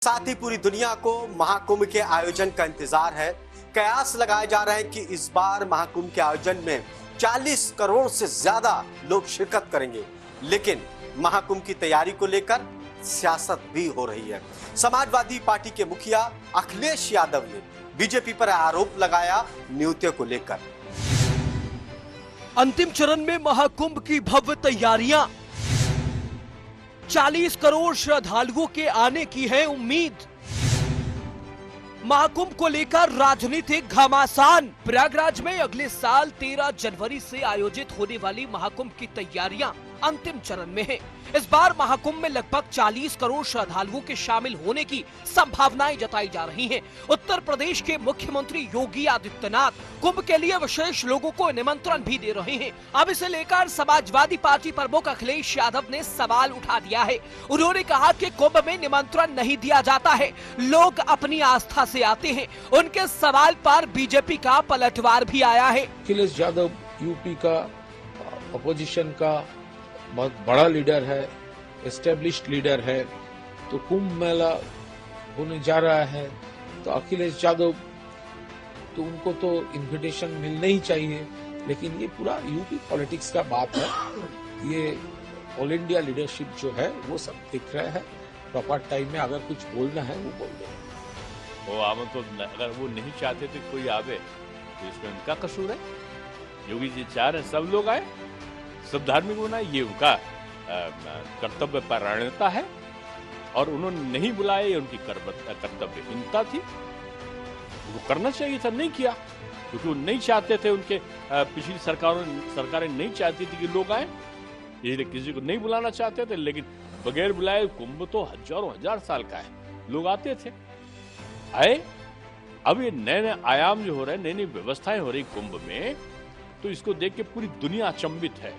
साथ ही पूरी दुनिया को महाकुंभ के आयोजन का इंतजार है। कयास लगाए जा रहे हैं कि इस बार महाकुंभ के आयोजन में 40 करोड़ से ज्यादा लोग शिरकत करेंगे। लेकिन महाकुंभ की तैयारी को लेकर सियासत भी हो रही है। समाजवादी पार्टी के मुखिया अखिलेश यादव ने बीजेपी पर आरोप लगाया नियुक्तियों को लेकर। अंतिम चरण में महाकुंभ की भव्य तैयारियां, 40 करोड़ श्रद्धालुओं के आने की है उम्मीद। महाकुंभ को लेकर राजनीतिक घमासान। प्रयागराज में अगले साल 13 जनवरी से आयोजित होने वाली महाकुंभ की तैयारियां अंतिम चरण में है। इस बार महाकुंभ में लगभग 40 करोड़ श्रद्धालुओं के शामिल होने की संभावनाएं जताई जा रही हैं। उत्तर प्रदेश के मुख्यमंत्री योगी आदित्यनाथ कुंभ के लिए विशेष लोगों को निमंत्रण भी दे रहे हैं। अब इसे लेकर समाजवादी पार्टी प्रमुख अखिलेश यादव ने सवाल उठा दिया है। उन्होंने कहा कि कुंभ में निमंत्रण नहीं दिया जाता है, लोग अपनी आस्था से आते हैं। उनके सवाल पर बीजेपी का पलटवार भी आया है। अखिलेश यादव यूपी का अपोजिशन का बहुत बड़ा लीडर है, एस्टेब्लिश्ड लीडर है, तो कुंभ मेला होने जा रहा है तो अखिलेश यादव तो उनको तो इन्विटेशन मिलना ही चाहिए। लेकिन ये पूरा यूपी पॉलिटिक्स का बात है। ये ऑल इंडिया लीडरशिप जो है वो सब दिख रहा है। प्रॉपर टाइम में अगर कुछ बोलना है वो बोल दें। वो आम तो अगर वो नहीं चाहते तो कोई आवे तो इसमें उनका कसूर है। योगी जी चाह रहे सब लोग आए, सब धार्मिक होना, ये उनका कर्तव्य परायणता है और उन्होंने नहीं बुलाया, ये उनकी कर्तव्यहीनता थी। वो करना चाहिए था, नहीं किया क्योंकि वो नहीं चाहते थे। उनके पिछली सरकारें नहीं चाहती थी कि लोग आए, इसलिए किसी को नहीं बुलाना चाहते थे। लेकिन बगैर बुलाए कुंभ तो हजारों हजार साल का है, लोग आते थे, आए। अब ये नए नए आयाम जो हो रहे हैं, नई नई व्यवस्थाएं हो रही कुंभ में, तो इसको देख के पूरी दुनिया अचंभित है।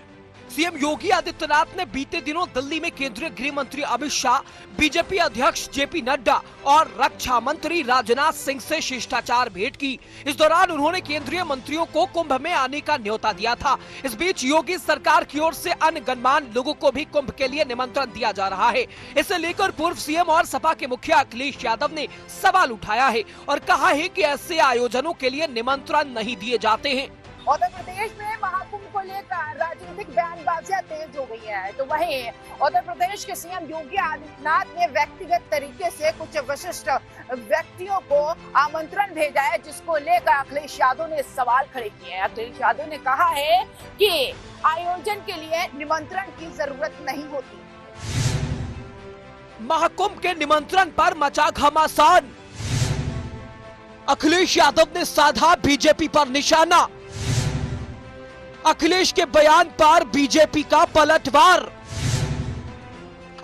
सीएम योगी आदित्यनाथ ने बीते दिनों दिल्ली में केंद्रीय गृह मंत्री अमित शाह, बीजेपी अध्यक्ष जेपी नड्डा और रक्षा मंत्री राजनाथ सिंह से शिष्टाचार भेंट की। इस दौरान उन्होंने केंद्रीय मंत्रियों को कुंभ में आने का न्योता दिया था। इस बीच योगी सरकार की ओर से अन्य गणमान्य लोगों को भी कुंभ के लिए निमंत्रण दिया जा रहा है। इसे लेकर पूर्व सीएम और सपा के मुखिया अखिलेश यादव ने सवाल उठाया है और कहा है कि ऐसे आयोजनों के लिए निमंत्रण नहीं दिए जाते हैं। उत्तर प्रदेश में महाकुंभ को लेकर राजनीतिक बयानबाजियां तेज हो गई है, तो वहीं उत्तर प्रदेश के सीएम योगी आदित्यनाथ ने व्यक्तिगत तरीके से कुछ विशिष्ट व्यक्तियों को आमंत्रण भेजा है, जिसको लेकर अखिलेश यादव ने सवाल खड़े किए हैं। अखिलेश यादव ने कहा है कि आयोजन के लिए निमंत्रण की जरूरत नहीं होती। महाकुंभ के निमंत्रण पर मचा घमासान। अखिलेश यादव ने साधा बीजेपी पर निशाना। अखिलेश के बयान पर बीजेपी का पलटवार।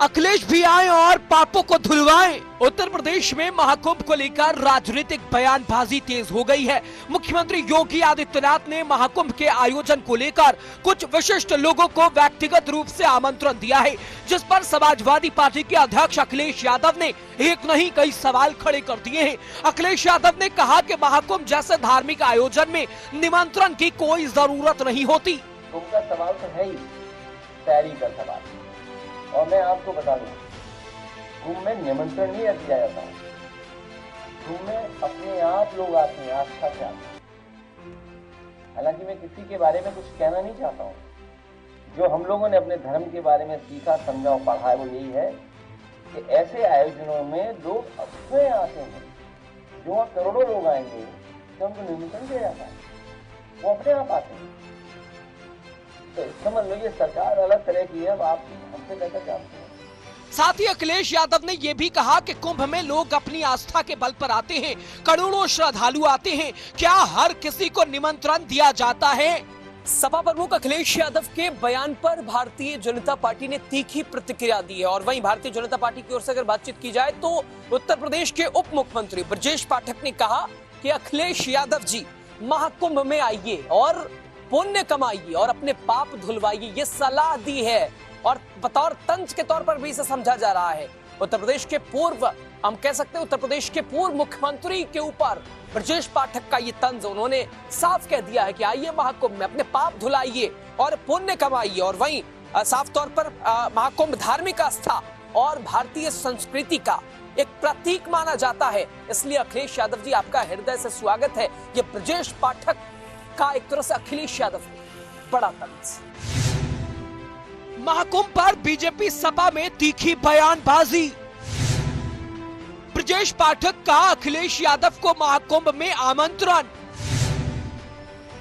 अखिलेश भी आए और पापों को धुलवाएं। उत्तर प्रदेश में महाकुंभ को लेकर राजनीतिक बयानबाजी तेज हो गई है। मुख्यमंत्री योगी आदित्यनाथ ने महाकुंभ के आयोजन को लेकर कुछ विशिष्ट लोगों को व्यक्तिगत रूप से आमंत्रण दिया है, जिस पर समाजवादी पार्टी के अध्यक्ष अखिलेश यादव ने एक नहीं कई सवाल खड़े कर दिए हैं। अखिलेश यादव ने कहा कि महाकुंभ जैसे धार्मिक आयोजन में निमंत्रण की कोई जरूरत नहीं होती। कुंभ का सवाल तो है ही, तैयारी का सवाल। और मैं आपको बता दूं, कुंभ में निमंत्रण नहीं दिया जाता। कुंभ में अपने आप लोग आते हैं, आस्था से आते हैं। हालांकि मैं किसी के बारे में कुछ कहना नहीं चाहता हूँ। जो हम लोगों ने अपने धर्म के बारे में सीखा, समझा और पढ़ा है, वो यही है कि ऐसे आयोजनों में लोग अपने आते हैं। जो वहाँ करोड़ों लोग आएंगे तो उनको निमंत्रण दिया जाता है, वो अपने आप आते हैं। तो समझ लो ये सरकार अलग तरह की है, अब आप हमसे बेहतर जानते हैं। साथ ही अखिलेश यादव ने यह भी कहा कि कुंभ में लोग अपनी आस्था के बल पर आते हैं, करोड़ों श्रद्धालु आते हैं। क्या हर किसी को निमंत्रण दिया जाता है? सपा प्रमुख अखिलेश यादव के बयान पर भारतीय जनता पार्टी ने तीखी प्रतिक्रिया दी है। और वहीं भारतीय जनता पार्टी की ओर से अगर बातचीत की जाए तो उत्तर प्रदेश के उप मुख्यमंत्री ब्रजेश पाठक ने कहा कि अखिलेश यादव जी महाकुंभ में आइए और पुण्य कमाइए और अपने पाप धुलवाइए, ये सलाह दी है और बतौर तंज के तौर पर भी इसे समझा जा रहा है। उत्तर प्रदेश के पूर्व, हम कह सकते हैं उत्तर प्रदेश के पूर्व मुख्यमंत्री के ऊपर ब्रजेश पाठक का ये तंज, उन्होंने साफ कह दिया है कि आइए महाकुंभ में अपने पाप धुलाइए और पुण्य कमाइए। और वहीं साफ तौर पर महाकुंभ धार्मिक आस्था और भारतीय संस्कृति का एक प्रतीक माना जाता है। इसलिए अखिलेश यादव जी, आपका हृदय से स्वागत है। ये ब्रजेश पाठक का एक तरह से अखिलेश यादव बड़ा तंज। महाकुंभ पर बीजेपी सपा में तीखी बयानबाजी। ब्रजेश पाठक का अखिलेश यादव को महाकुंभ में आमंत्रण।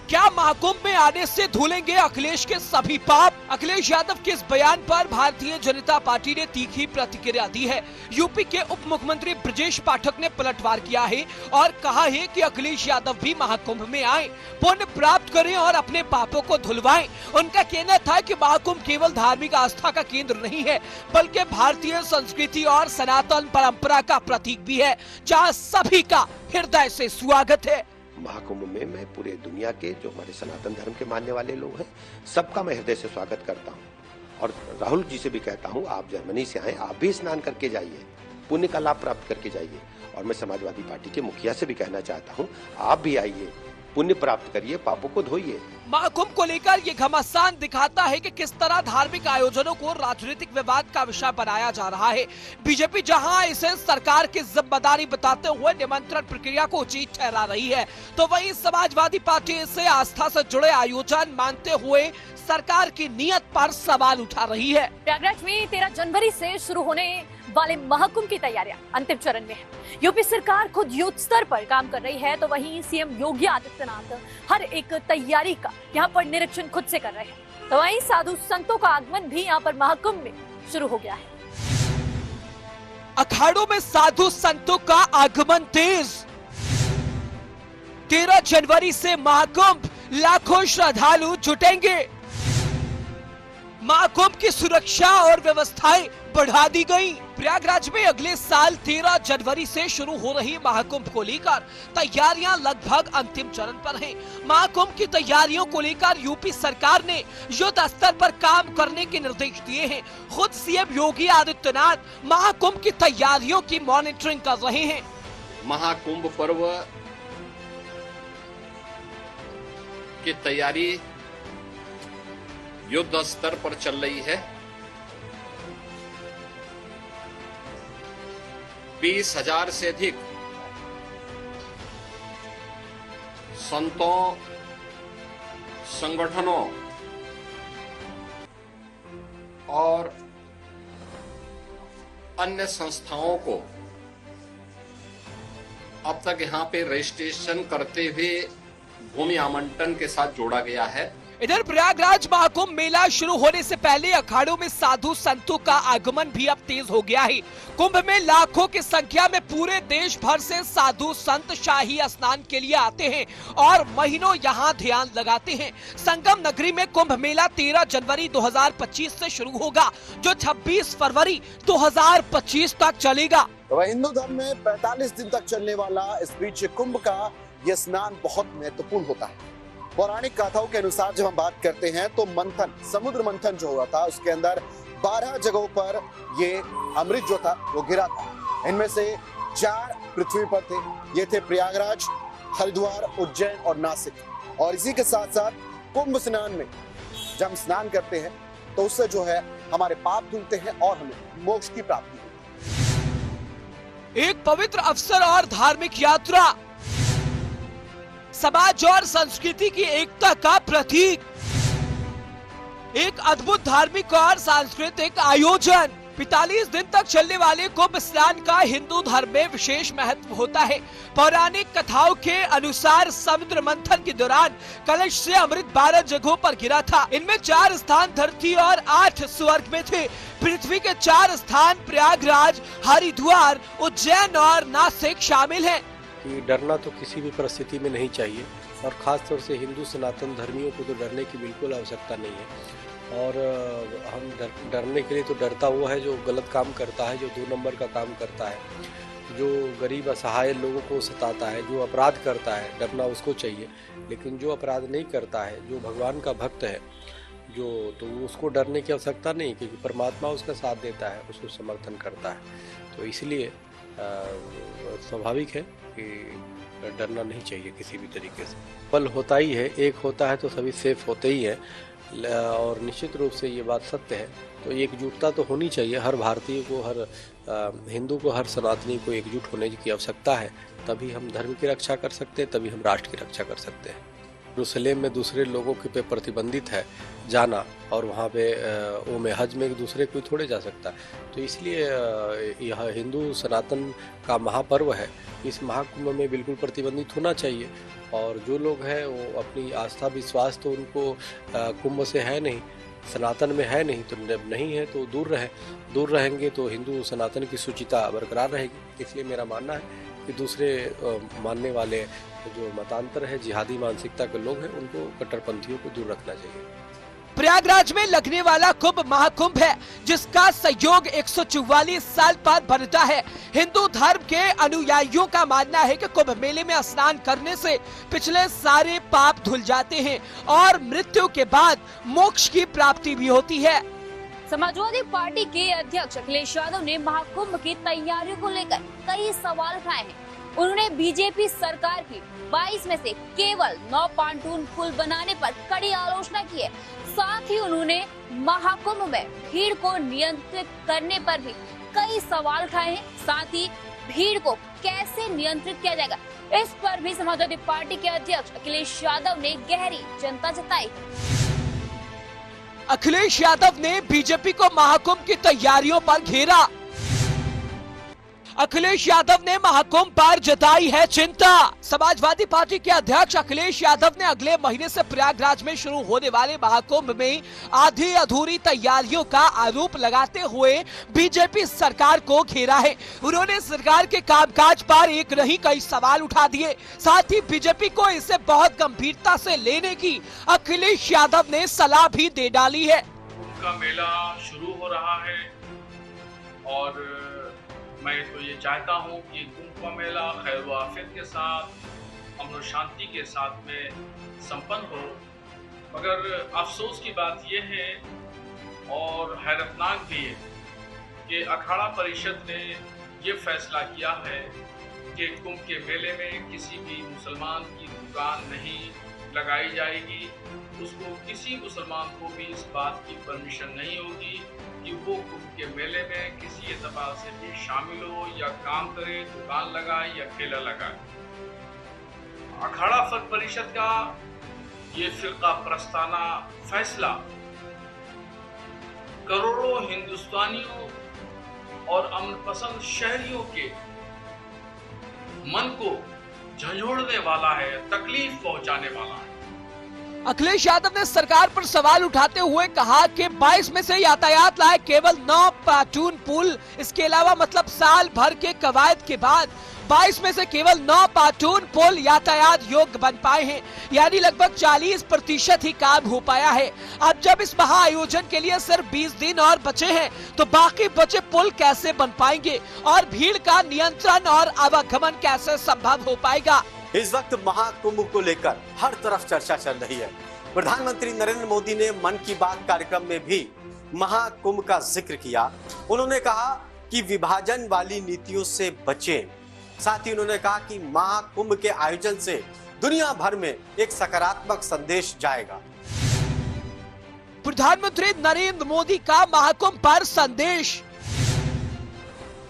क्या महाकुंभ में आने से धुलेंगे अखिलेश के सभी पाप? अखिलेश यादव के इस बयान पर भारतीय जनता पार्टी ने तीखी प्रतिक्रिया दी है। यूपी के उप मुख्यमंत्री ब्रजेश पाठक ने पलटवार किया है और कहा है कि अखिलेश यादव भी महाकुंभ में आए, पुण्य प्राप्त करें और अपने पापों को धुलवाएं। उनका कहना था कि महाकुंभ केवल धार्मिक आस्था का केंद्र नहीं है, बल्कि भारतीय संस्कृति और सनातन परंपरा का प्रतीक भी है, जहाँ सभी का हृदय से स्वागत है। महाकुंभ में मैं पूरे दुनिया के जो हमारे सनातन धर्म के मानने वाले लोग हैं, सबका मैं हृदय से स्वागत करता हूं। और राहुल जी से भी कहता हूं, आप जर्मनी से आए, आप भी स्नान करके जाइए, पुण्य का लाभ प्राप्त करके जाइए। और मैं समाजवादी पार्टी के मुखिया से भी कहना चाहता हूं, आप भी आइए, पुण्य प्राप्त करिए, पापों को धोइए। महाकुंभ को लेकर ये घमासान दिखाता है कि किस तरह धार्मिक आयोजनों को राजनीतिक विवाद का विषय बनाया जा रहा है। बीजेपी जहां इसे सरकार की जिम्मेदारी बताते हुए निमंत्रण प्रक्रिया को उचित ठहरा रही है, तो वहीं समाजवादी पार्टी इसे आस्था से जुड़े आयोजन मानते हुए सरकार की नीयत पर सवाल उठा रही है। प्रयागराज में 13 जनवरी से शुरू होने वाले महाकुंभ की तैयारियां अंतिम चरण में है। यूपी सरकार खुद युद्ध स्तर पर काम कर रही है, तो वहीं सीएम योगी आदित्यनाथ हर एक तैयारी का यहाँ पर निरीक्षण खुद से कर रहे हैं। तो वहीं साधु संतों का आगमन भी यहाँ पर महाकुंभ में शुरू हो गया है। अखाड़ों में साधु संतों का आगमन तेज। 13 जनवरी से महाकुंभ, लाखों श्रद्धालु जुटेंगे। महाकुंभ की सुरक्षा और व्यवस्थाएं बढ़ा दी गई। प्रयागराज में अगले साल 13 जनवरी से शुरू हो रही महाकुंभ को लेकर तैयारियां लगभग अंतिम चरण पर हैं। महाकुंभ की तैयारियों को लेकर यूपी सरकार ने युद्ध स्तर पर काम करने के निर्देश दिए हैं। खुद सीएम योगी आदित्यनाथ महाकुंभ की तैयारियों की मॉनिटरिंग कर रहे हैं। महाकुंभ पर्व की तैयारी युद्ध स्तर पर चल रही है। 20,000 से अधिक संतों, संगठनों और अन्य संस्थाओं को अब तक यहां पे रजिस्ट्रेशन करते हुए भूमि आवंटन के साथ जोड़ा गया है। इधर प्रयागराज महाकुंभ मेला शुरू होने से पहले अखाड़ों में साधु संतों का आगमन भी अब तेज हो गया है। कुंभ में लाखों की संख्या में पूरे देश भर से साधु संत शाही स्नान के लिए आते हैं और महीनों यहाँ ध्यान लगाते हैं। संगम नगरी में कुंभ मेला 13 जनवरी 2025 से शुरू होगा, जो 26 फरवरी 2025 तक चलेगा। तो हिंदू धर्म में 45 दिन तक चलने वाला इस बीच कुंभ का यह स्नान बहुत महत्वपूर्ण होता है। पौराणिक कथाओं के अनुसार जब हम बात करते हैं तो मंथन, समुद्र मंथन जो हुआ था, उसके अंदर 12 जगहों पर ये अमृत जो था वो गिरा था। इनमें से 4 पृथ्वी पर थे। ये थे प्रयागराज, हरिद्वार, उज्जैन और नासिक। और इसी के साथ साथ कुंभ स्नान में जब हम स्नान करते हैं तो उससे जो है हमारे पाप धुलते हैं और हमें मोक्ष की प्राप्ति होती है। एक पवित्र अवसर और धार्मिक यात्रा, समाज और संस्कृति की एकता का प्रतीक, एक अद्भुत धार्मिक और सांस्कृतिक आयोजन। 45 दिन तक चलने वाले कुंभ स्नान का हिंदू धर्म में विशेष महत्व होता है। पौराणिक कथाओं के अनुसार समुद्र मंथन के दौरान कलश से अमृत 12 जगहों पर गिरा था। इनमें 4 स्थान धरती और 8 स्वर्ग में थे। पृथ्वी के 4 स्थान प्रयागराज, हरिद्वार, उज्जैन और नासिक शामिल हैं। कि डरना तो किसी भी परिस्थिति में नहीं चाहिए, और ख़ास तौर से हिंदू सनातन धर्मियों को तो डरने की बिल्कुल आवश्यकता नहीं है। और हम डरने के लिए तो डरता हुआ है जो गलत काम करता है, जो 2 नंबर का काम करता है, जो गरीब असहाय लोगों को सताता है, जो अपराध करता है, डरना उसको चाहिए। लेकिन जो अपराध नहीं करता है, जो भगवान का भक्त है, तो उसको डरने की आवश्यकता नहीं, क्योंकि परमात्मा उसका साथ देता है, उसको समर्थन करता है। तो इसलिए स्वाभाविक है कि डरना नहीं चाहिए किसी भी तरीके से। पल होता ही है, एक होता है तो सभी सेफ होते ही हैं। और निश्चित रूप से ये बात सत्य है। तो एकजुटता तो होनी चाहिए, हर भारतीय को, हर हिंदू को, हर सनातनी को एकजुट होने की आवश्यकता है। तभी हम धर्म की रक्षा कर सकते हैं, तभी हम राष्ट्र की रक्षा कर सकते हैं। यरूशलेम में दूसरे लोगों के पे प्रतिबंधित है जाना, और वहाँ पे वो में हज में एक दूसरे कोई थोड़े जा सकता। तो इसलिए यह हिंदू सनातन का महापर्व है, इस महाकुंभ में बिल्कुल प्रतिबंधित होना चाहिए। और जो लोग हैं वो अपनी आस्था विश्वास तो उनको कुंभ से है नहीं, सनातन में है नहीं, तो जब नहीं है तो दूर रहेंगे तो हिंदू सनातन की शुचिता बरकरार रहेगी। इसलिए मेरा मानना है कि दूसरे मानने वाले जो मतांतर है, जिहादी मानसिकता के लोग हैं, उनको कट्टरपंथियों को दूर रखना चाहिए। प्रयागराज में लगने वाला कुंभ महाकुंभ है, जिसका संयोग 144 साल बाद बनता है। हिंदू धर्म के अनुयायियों का मानना है कि कुंभ मेले में स्नान करने से पिछले सारे पाप धुल जाते हैं और मृत्यु के बाद मोक्ष की प्राप्ति भी होती है। समाजवादी पार्टी के अध्यक्ष अखिलेश यादव ने महाकुंभ की तैयारियों को लेकर कई सवाल उठाए हैं। उन्होंने बीजेपी सरकार की 22 में से केवल 9 पांटून पुल बनाने पर कड़ी आलोचना की है। साथ ही उन्होंने महाकुंभ में भीड़ को नियंत्रित करने पर भी कई सवाल उठाए हैं। साथ ही भीड़ को कैसे नियंत्रित किया जाएगा, इस पर भी समाजवादी पार्टी के अध्यक्ष अखिलेश यादव ने गहरी चिंता जताई। अखिलेश यादव ने बीजेपी को महाकुंभ की तैयारियों पर घेरा। अखिलेश यादव ने महाकुंभ पर जताई है चिंता। समाजवादी पार्टी के अध्यक्ष अखिलेश यादव ने अगले महीने से प्रयागराज में शुरू होने वाले महाकुंभ में आधी अधूरी तैयारियों का आरोप लगाते हुए बीजेपी सरकार को घेरा है। उन्होंने सरकार के कामकाज पर एक नहीं कई सवाल उठा दिए। साथ ही बीजेपी को इसे बहुत गंभीरता से लेने की अखिलेश यादव ने सलाह भी दे डाली है। कुंभ का मेला शुरू हो रहा है और मैं तो ये चाहता हूँ कि कुंभ का मेला खैर व आफियत के साथ, अमन शांति के साथ में संपन्न हो। मगर अफसोस की बात ये है और हैरतनाक भी है कि अखाड़ा परिषद ने ये फैसला किया है कि कुंभ के मेले में किसी भी मुसलमान की दुकान नहीं लगाई जाएगी। उसको किसी मुसलमान को भी इस बात की परमिशन नहीं होगी कि वो कुंभ के मेले में किसी एतबार से भी शामिल हो या काम करे, दुकान लगाए या ठेला लगाए। अखाड़ा परिषद का ये फिरका प्रस्ताना फैसला करोड़ों हिंदुस्तानियों और अमन पसंद शहरियों के मन को झंझोड़ने वाला है, तकलीफ पहुंचाने वाला है। अखिलेश यादव ने सरकार पर सवाल उठाते हुए कहा कि 22 में से यातायात लायक केवल 9 पाटून पुल, इसके अलावा मतलब साल भर के कवायद के बाद 22 में से केवल 9 पाटून पुल यातायात योग्य बन पाए हैं, यानी लगभग 40% ही काम हो पाया है। अब जब इस महाआयोजन के लिए सिर्फ 20 दिन और बचे हैं तो बाकी बचे पुल कैसे बन पाएंगे और भीड़ का नियंत्रण और आवागमन कैसे संभव हो पाएगा। इस वक्त महाकुंभ को लेकर हर तरफ चर्चा चल रही है। प्रधानमंत्री नरेंद्र मोदी ने मन की बात कार्यक्रम में भी महाकुंभ का जिक्र किया। उन्होंने कहा कि विभाजन वाली नीतियों से बचें। साथ ही उन्होंने कहा कि महाकुंभ के आयोजन से दुनिया भर में एक सकारात्मक संदेश जाएगा। प्रधानमंत्री नरेंद्र मोदी का महाकुंभ पर संदेश।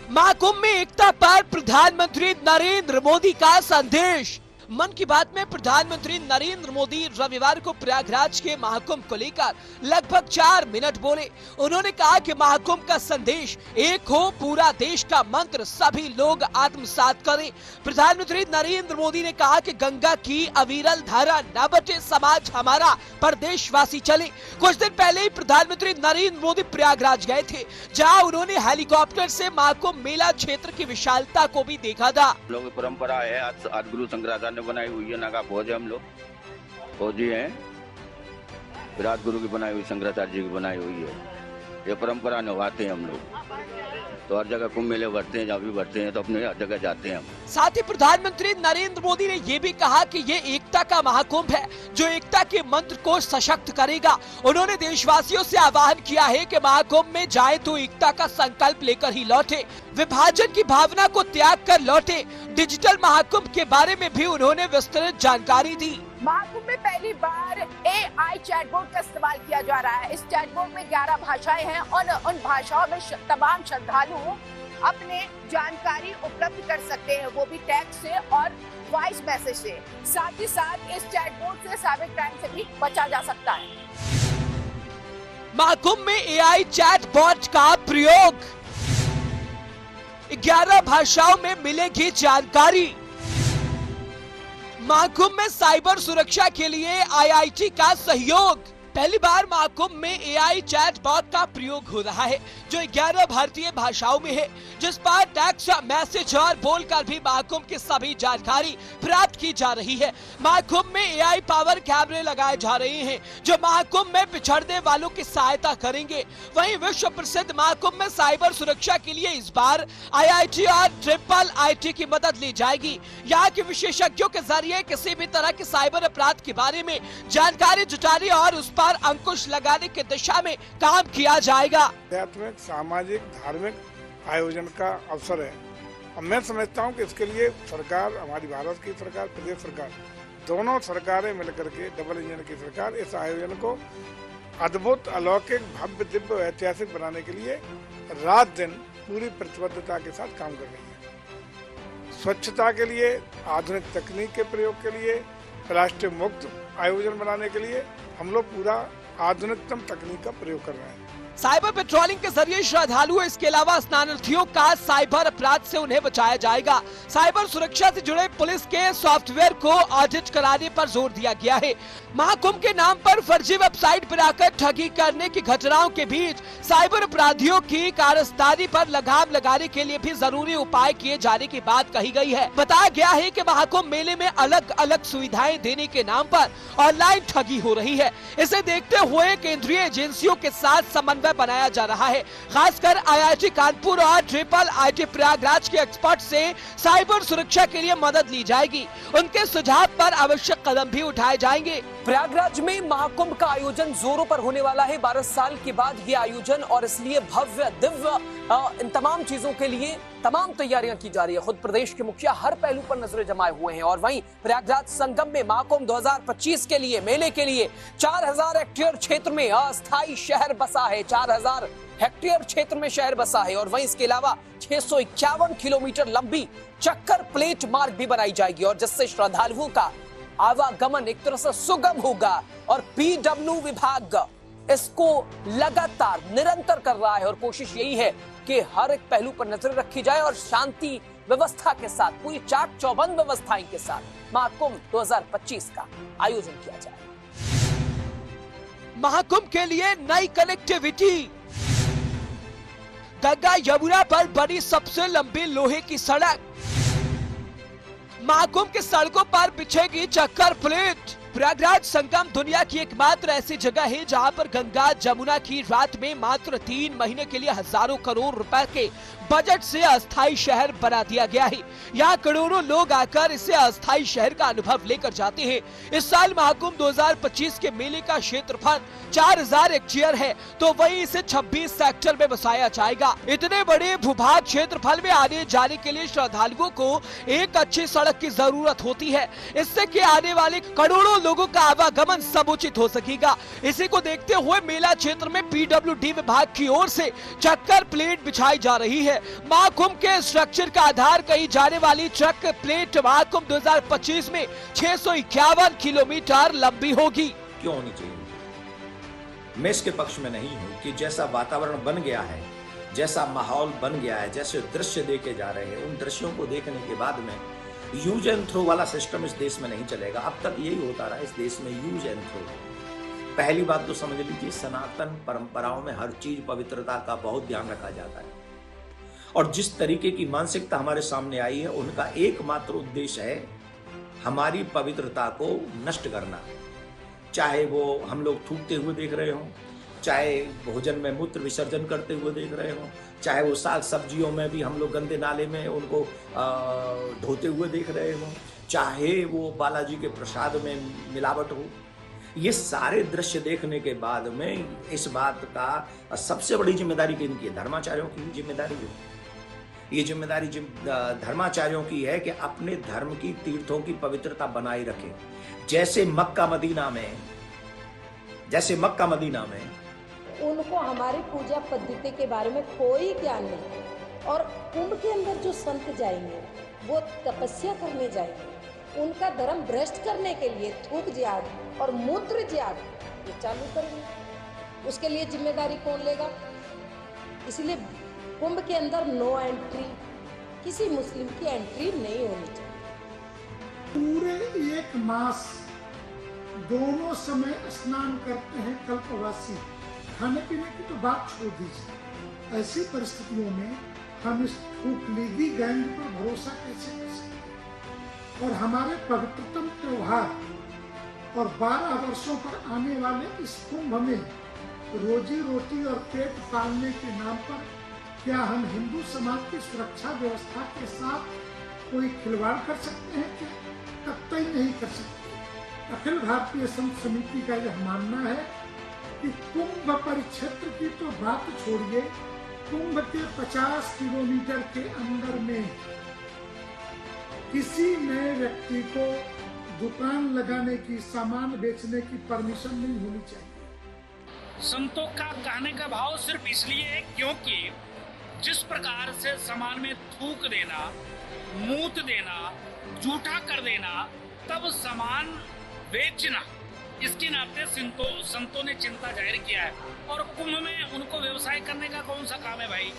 महाकुंभ में एकता पर प्रधानमंत्री नरेंद्र मोदी का संदेश। मन की बात में प्रधानमंत्री नरेंद्र मोदी रविवार को प्रयागराज के महाकुंभ को लेकर लगभग 4 मिनट बोले। उन्होंने कहा कि महाकुंभ का संदेश एक हो, पूरा देश का मंत्र सभी लोग आत्मसात करें। प्रधानमंत्री नरेंद्र मोदी ने कहा कि गंगा की अविरल धारा न बचे समाज हमारा, पर देशवासी चले। कुछ दिन पहले ही प्रधानमंत्री नरेंद्र मोदी प्रयागराज गए थे, जहाँ उन्होंने हेलीकॉप्टर से महाकुंभ मेला क्षेत्र की विशालता को भी देखा था। लोगों की परंपरा है, आज गुरु शंकराचार्य ने बनाई हुई है, नागा फौज है, हम लोग फौजी हैं। विराट गुरु की बनाई हुई, शंकराचार्य जी की बनाई हुई है, ये परंपरा निभाते हैं हम लोग। तो हर जगह कुंभ मेले भरते हैं, जहाँ भी भरते हैं तो अपने हर जगह जाते हैं हम। साथ ही प्रधानमंत्री नरेंद्र मोदी ने ये भी कहा कि ये एकता का महाकुंभ है जो एकता के मंत्र को सशक्त करेगा। उन्होंने देशवासियों से आह्वान किया है कि महाकुंभ में जाए तो एकता का संकल्प लेकर ही लौटे, विभाजन की भावना को त्याग कर लौटे। डिजिटल महाकुंभ के बारे में भी उन्होंने विस्तृत जानकारी दी। महाकुंभ में पहली बार AI चैटबॉट का इस्तेमाल किया जा रहा है। इस चैटबॉट में 11 भाषाएं हैं और उन भाषाओं में तमाम श्रद्धालु अपने जानकारी उपलब्ध कर सकते हैं, वो भी टेक्स्ट से और वॉइस मैसेज से। साथ ही साथ इस चैटबॉट से साइबर क्राइम से भी बचा जा सकता है। महाकुंभ में AI चैटबॉट का प्रयोग, 11 भाषाओं में मिलेगी जानकारी। महाकुंभ में साइबर सुरक्षा के लिए IIT का सहयोग। पहली बार महाकुंभ में AI चैटबॉट का प्रयोग हो रहा है जो 11 भारतीय भाषाओं में है, जिस पर टेक्स्ट, मैसेज और बोलकर भी महाकुंभ की सभी जानकारी प्राप्त की जा रही है। महाकुंभ में AI पावर कैमरे लगाए जा रहे हैं जो महाकुंभ में पिछड़ने वालों की सहायता करेंगे। वहीं विश्व प्रसिद्ध महाकुंभ में साइबर सुरक्षा के लिए इस बार IIT और IIIT की मदद ली जाएगी। यहाँ के विशेषज्ञों के जरिए किसी भी तरह के साइबर अपराध के बारे में जानकारी जुटाने और उस अंकुश लगाने की दिशा में काम किया जाएगा। आध्यात्मिक, सामाजिक, धार्मिक आयोजन का अवसर है और मैं समझता हूं कि इसके लिए सरकार, हमारी भारत की सरकार, प्रदेश सरकार, दोनों सरकारें मिलकर के, डबल इंजन की सरकार, इस आयोजन को अद्भुत, अलौकिक, भव्य, दिव्य, ऐतिहासिक बनाने के लिए रात दिन पूरी प्रतिबद्धता के साथ काम कर रही है। स्वच्छता के लिए, आधुनिक तकनीक के प्रयोग के लिए, प्लास्टिक मुक्त आयोजन बनाने के लिए हम लोग पूरा आधुनिकतम तकनीक का प्रयोग कर रहे हैं। साइबर पेट्रोलिंग के जरिए श्रद्धालुओं, इसके अलावा स्नानार्थियों का साइबर अपराध से उन्हें बचाया जाएगा। साइबर सुरक्षा से जुड़े पुलिस के सॉफ्टवेयर को ऑडिट कराने पर जोर दिया गया है। महाकुंभ के नाम पर फर्जी वेबसाइट पर आकर ठगी करने की घटनाओं के बीच साइबर अपराधियों की कारस्तानी पर लगाम लगाने के लिए भी जरूरी उपाय किए जाने की बात कही गई है। बताया गया है कि महाकुंभ मेले में अलग अलग सुविधाएं देने के नाम पर ऑनलाइन ठगी हो रही है। इसे देखते हुए केंद्रीय एजेंसियों के साथ समन्वय बनाया जा रहा है। खासकर IIT कानपुर और IIIT प्रयागराज के एक्सपर्ट से साइबर सुरक्षा के लिए मदद ली जाएगी। उनके सुझाव पर आवश्यक कदम भी उठाए जाएंगे। प्रयागराज में महाकुंभ का आयोजन जोरों पर होने वाला है। 12 साल के बाद ये आयोजन, और इसलिए भव्य, दिव्य, इन तमाम चीजों के लिए तमाम तैयारियां की जा रही है। खुद प्रदेश के मुखिया हर पहलू पर नजरें जमाए हुए हैं। और वहीं प्रयागराज संगम में महाकुंभ 2025 के लिए, मेले के लिए 4000 हेक्टेयर क्षेत्र में अस्थायी शहर बसा है। 4000 हेक्टेयर क्षेत्र में शहर बसा है। और वहीं इसके अलावा 651 किलोमीटर लंबी चक्कर प्लेट मार्ग भी बनाई जाएगी, और जिससे श्रद्धालुओं का आवागमन एक तरह से सुगम होगा। और PW विभाग इसको लगातार निरंतर कर रहा है और कोशिश यही है कि हर एक पहलू पर नजर रखी जाए और शांति व्यवस्था के साथ, पूरी चाक चौबंद व्यवस्थाएं के साथ महाकुंभ 2025 का आयोजन किया जाए। महाकुंभ के लिए नई कनेक्टिविटी। गंगा यमुना पर बनी सबसे लंबी लोहे की सड़क। महाकुंभ के सड़कों पर बिछेगी चक्कर प्लेट। प्रयागराज संगम दुनिया की एकमात्र ऐसी जगह है जहां पर गंगा जमुना की रात में मात्र 3 महीने के लिए हजारों करोड़ रुपए के बजट से अस्थायी शहर बना दिया गया है। यहाँ करोड़ों लोग आकर इसे अस्थायी शहर का अनुभव लेकर जाते हैं। इस साल महाकुंभ 2025 के मेले का क्षेत्रफल 4000 हेक्टेयर है, तो वहीं इसे 26 सेक्टर में बसाया जाएगा। इतने बड़े भूभाग क्षेत्रफल में आने जाने के लिए श्रद्धालुओं को एक अच्छी सड़क की जरूरत होती है। इससे कि आने वाले करोड़ों लोगों का आवागमन समुचित हो सकेगा। इसी को देखते हुए मेला क्षेत्र में PWD विभाग की ओर से चक्कर प्लेट बिछाई जा रही है। महाकुंभ के स्ट्रक्चर का आधार कही जाने वाली चक्कर प्लेट महाकुंभ 2025 में 651 किलोमीटर लंबी होगी। क्यों होनी चाहिए? मैं इसके पक्ष में नहीं हूँ कि जैसा वातावरण बन गया है, जैसा माहौल बन गया है, जैसे दृश्य देखे जा रहे हैं, उन दृश्यों को देखने के बाद में यूज एंड थ्रो वाला सिस्टम इस देश में नहीं चलेगा। अब तक यही होता रहा इस देश में, यूज एंड थ्रो। पहली बात तो समझ लीजिए, सनातन परंपराओं में हर चीज पवित्रता का बहुत ध्यान रखा जाता है, और जिस तरीके की मानसिकता हमारे सामने आई है, उनका एकमात्र उद्देश्य है हमारी पवित्रता को नष्ट करना। चाहे वो हम लोग थूकते हुए देख रहे हों, चाहे भोजन में मूत्र विसर्जन करते हुए देख रहे हों, चाहे वो साग सब्जियों में भी हम लोग गंदे नाले में उनको धोते हुए देख रहे हों, चाहे वो बालाजी के प्रसाद में मिलावट हो। ये सारे दृश्य देखने के बाद में इस बात का सबसे बड़ी जिम्मेदारी किनकी है? धर्माचार्यों की जिम्मेदारी है। ये जिम्मेदारी धर्माचार्यों की है कि अपने धर्म की तीर्थों की पवित्रता बनाए रखें। जैसे मक्का मदीना में उनको हमारी पूजा पद्धति के बारे में कोई ज्ञान नहीं, और कुंभ के अंदर जो संत जाएंगे वो तपस्या करने जाएंगे, उनका धर्म भ्रष्ट करने के लिए थूक जिहाद और मूत्र जिहाद ये चालू करेंगे। उसके लिए जिम्मेदारी कौन लेगा? इसलिए कुंभ के अंदर नो एंट्री, किसी मुस्लिम की एंट्री नहीं होनी चाहिए। पूरे एक मास दोनों समय स्नान करते हैं कल्पवासी, खाने पीने की तो बात छोड़ दीजिए। ऐसी परिस्थितियों में हम इस थूकलीगी गैंग पर भरोसा कैसे कर सकते? और हमारे पवित्रतम त्योहार और 12 वर्षों पर आने वाले इस कुंभ में रोजी रोटी और पेट पालने के नाम पर क्या हम हिंदू समाज की सुरक्षा व्यवस्था के साथ कोई खिलवाड़ कर सकते हैं? क्या कतई नहीं कर सकते। अखिल भारतीय संत समिति का यह मानना है कि कुंभ परिक्षेत्र की तो बात छोड़िए, कुंभ के 50 किलोमीटर के अंदर में किसी नए व्यक्ति को दुकान लगाने की, सामान बेचने की परमिशन नहीं होनी चाहिए। संतों का कहने का भाव सिर्फ इसलिए है क्योंकि जिस प्रकार से सामान में थूक देना, मूत देना, जूठा कर देना, तब सामान बेचना, इसके नाते संतों ने चिंता जाहिर किया है। और कुंभ में उनको व्यवसाय करने का कौन सा काम है भाई?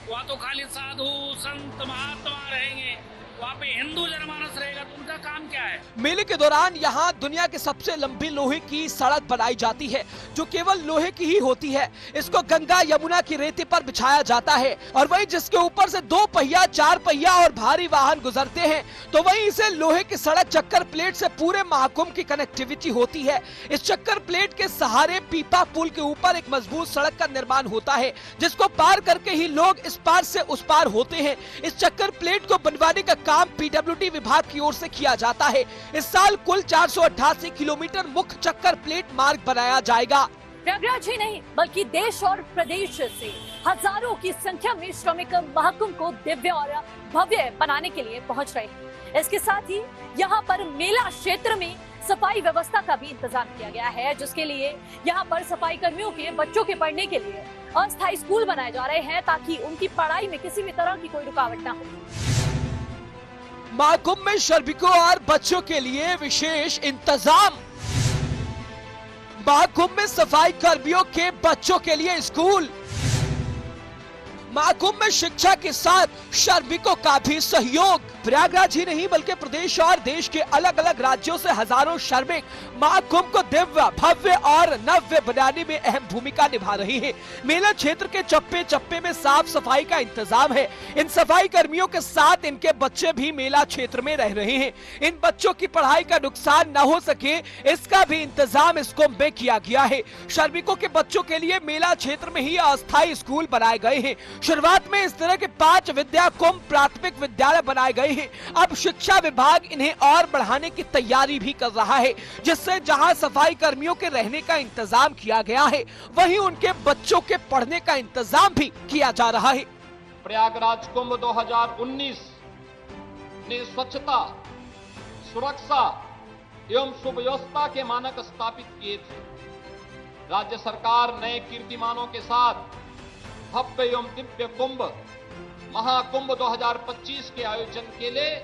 वहाँ तो खाली साधु संत महात्मा रहेंगे, वहाँ पे हिंदू जनमानस रहेगा, तो उनका काम क्या है? मेले के दौरान यहाँ दुनिया की सबसे लंबी लोहे की सड़क बनाई जाती है, जो केवल लोहे की ही होती है। इसको गंगा यमुना की रेती पर बिछाया जाता है, और वही जिसके ऊपर से 2 पहिया, 4 पहिया और भारी वाहन गुजरते हैं, तो वही इसे लोहे की सड़क चक्कर प्लेट से पूरे महाकुंभ की कनेक्टिविटी होती है। इस चक्कर प्लेट के सहारे पीपा पुल के ऊपर एक मजबूत सड़क का निर्माण होता है, जिसको पार करके ही लोग इस पार से उस पार होते हैं। इस चक्कर प्लेट को बनवाने का काम पीडब्ल्यूडी विभाग की ओर से किया जाता है। इस साल कुल 488 किलोमीटर मुख्य चक्कर प्लेट मार्ग बनाया जाएगा। प्रयागराज ही नहीं बल्कि देश और प्रदेश से हजारों की संख्या में श्रमिक महाकुंभ को दिव्य और भव्य बनाने के लिए पहुंच रहे हैं। इसके साथ ही यहाँ पर मेला क्षेत्र में सफाई व्यवस्था का भी इंतजाम किया गया है, जिसके लिए यहाँ पर सफाई कर्मियों के बच्चों के पढ़ने के लिए अस्थायी स्कूल बनाए जा रहे हैं, ताकि उनकी पढ़ाई में किसी भी तरह की कोई रुकावट न हो। महाकुंभ में श्रमिकों और बच्चों के लिए विशेष इंतजाम। महाकुंभ में सफाई कर्मियों के बच्चों के लिए स्कूल। महाकुंभ में शिक्षा के साथ श्रमिकों का भी सहयोग। प्रयागराज ही नहीं बल्कि प्रदेश और देश के अलग अलग राज्यों से हजारों श्रमिक महाकुंभ को दिव्य, भव्य और नव्य बनाने में अहम भूमिका निभा रहे हैं। मेला क्षेत्र के चप्पे चप्पे में साफ सफाई का इंतजाम है। इन सफाई कर्मियों के साथ इनके बच्चे भी मेला क्षेत्र में रह रहे हैं। इन बच्चों की पढ़ाई का नुकसान न हो सके, इसका भी इंतजाम इस कुंभ में किया गया है। श्रमिकों के बच्चों के लिए मेला क्षेत्र में ही अस्थायी स्कूल बनाए गए हैं। शुरुआत में इस तरह के 5 विद्या कुंभ प्राथमिक विद्यालय बनाए गए हैं। अब शिक्षा विभाग इन्हें और बढ़ाने की तैयारी भी कर रहा है, जिससे जहां सफाई कर्मियों के रहने का इंतजाम किया गया है, वहीं उनके बच्चों के पढ़ने का इंतजाम भी किया जा रहा है। प्रयागराज कुंभ 2019 ने स्वच्छता, सुरक्षा एवं सुव्यवस्था के मानक स्थापित किए थे। राज्य सरकार नए कीर्तिमानों के साथ भव्य एवं दिव्य कुंभ महाकुंभ 2025 के आयोजन के लिए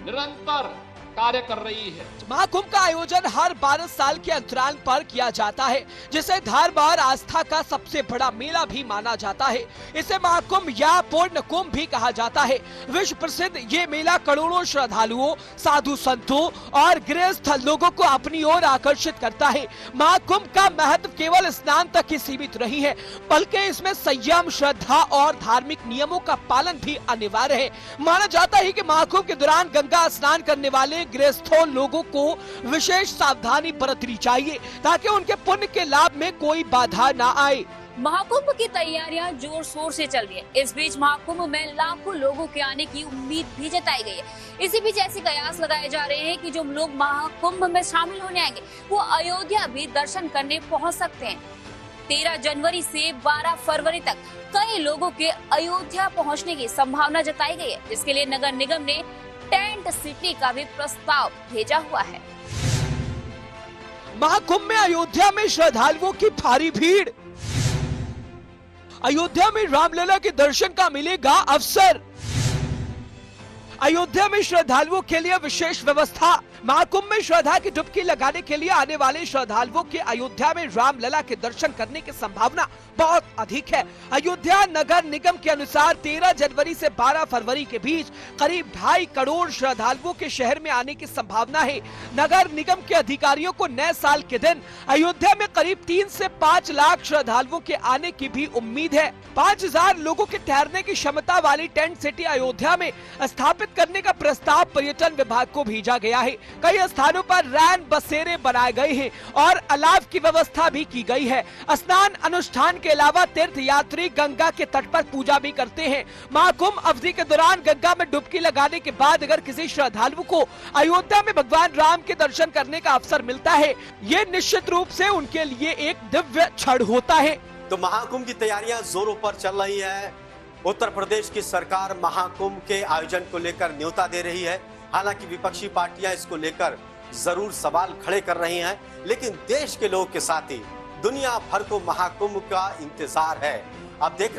निरंतर कार्य कर रही है। महाकुंभ का आयोजन हर 12 साल के अंतराल पर किया जाता है, जिसे धारबार आस्था का सबसे बड़ा मेला भी माना जाता है। इसे महाकुंभ या पूर्ण कुंभ भी कहा जाता है। विश्व प्रसिद्ध ये मेला करोड़ों श्रद्धालुओं, साधु संतों और गृहस्थ लोगों को अपनी ओर आकर्षित करता है। महाकुंभ का महत्व केवल स्नान तक ही सीमित नहीं है, बल्कि इसमें संयम, श्रद्धा और धार्मिक नियमों का पालन भी अनिवार्य है। माना जाता है कि महाकुंभ के दौरान गंगा स्नान करने वाले गृहस्थों लोगों को विशेष सावधानी बरतनी चाहिए, ताकि उनके पुण्य के लाभ में कोई बाधा न आए। महाकुंभ की तैयारियां जोर शोर से चल रही है। इस बीच महाकुंभ में लाखों लोगों के आने की उम्मीद भी जताई गई है। इसी बीच ऐसे कयास लगाए जा रहे हैं कि जो लोग महाकुंभ में शामिल होने आएंगे वो अयोध्या भी दर्शन करने पहुंच सकते हैं। 13 जनवरी से 12 फरवरी तक कई लोगों के अयोध्या पहुंचने की संभावना जताई गई है, जिसके लिए नगर निगम ने टेंट सिटी का भी प्रस्ताव भेजा हुआ है। महाकुंभ में अयोध्या में श्रद्धालुओं की भारी भीड़। अयोध्या में रामलला के दर्शन का मिलेगा अवसर। अयोध्या में श्रद्धालुओं के लिए विशेष व्यवस्था। महाकुंभ में श्रद्धा की डुबकी लगाने के लिए आने वाले श्रद्धालुओं के अयोध्या में रामलला के दर्शन करने की संभावना बहुत अधिक है। अयोध्या नगर निगम के अनुसार 13 जनवरी से 12 फरवरी के बीच करीब 2.5 करोड़ श्रद्धालुओं के शहर में आने की संभावना है। नगर निगम के अधिकारियों को नए साल के दिन अयोध्या में करीब 3 से 5 लाख श्रद्धालुओं के आने की भी उम्मीद है। 5000 लोगों के ठहरने की क्षमता वाली टेंट सिटी अयोध्या में स्थापित करने का प्रस्ताव पर्यटन विभाग को भेजा गया है। कई स्थानों पर रैन बसेरे बनाए गए हैं और अलाव की व्यवस्था भी की गई है। स्नान अनुष्ठान के अलावा तीर्थ यात्री गंगा के तट पर पूजा भी करते हैं। महाकुंभ अवधि के दौरान गंगा में डुबकी लगाने के बाद अगर किसी श्रद्धालु को अयोध्या में भगवान राम के दर्शन करने का अवसर मिलता है, ये निश्चित रूप से उनके लिए एक दिव्य क्षण होता है। तो महाकुंभ की तैयारियां जोरों पर चल रही है। उत्तर प्रदेश की सरकार महाकुंभ के आयोजन को लेकर न्योता दे रही है। हालांकि विपक्षी पार्टियां इसको लेकर जरूर सवाल खड़े कर रही हैं, लेकिन देश के लोगों के साथ ही दुनिया भर को महाकुंभ का इंतजार है। अब देख